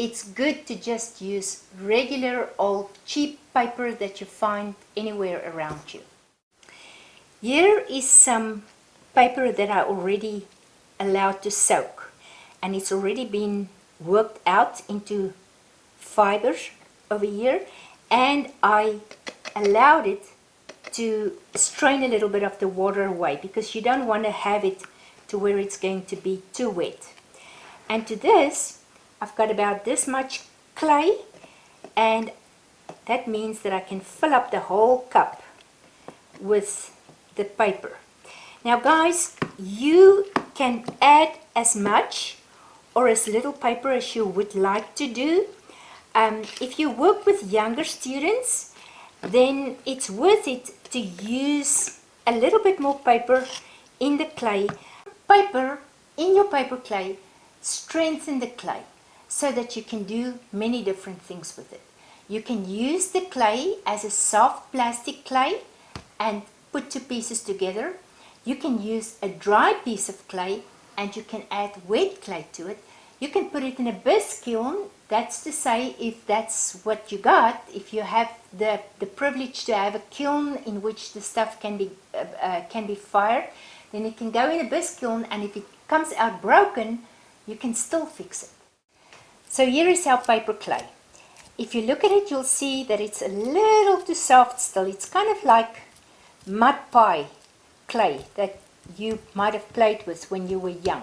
it's good to just use regular old cheap paper that you find anywhere around you. Here is some paper that I already allowed to soak, and it's already been worked out into fibers over here, and I allowed it to strain a little bit of the water away because you don't want to have it to where it's going to be too wet. And to this I've got about this much clay, and that means that I can fill up the whole cup with the paper. Now guys, you can add as much or as little paper as you would like to do. If you work with younger students, then it's worth it to use a little bit more paper in the clay. Paper in your paper clay strengthens the clay so that you can do many different things with it. You can use the clay as a soft plastic clay and put two pieces together. You can use a dry piece of clay and you can add wet clay to it. You can put it in a bisque kiln. That's to say, if that's what you got, if you have the privilege to have a kiln in which the stuff can be fired, then it can go in a bisque kiln, and if it comes out broken, you can still fix it. So here is our paper clay. If you look at it, you'll see that it's a little too soft still. It's kind of like mud pie clay that you might have played with when you were young.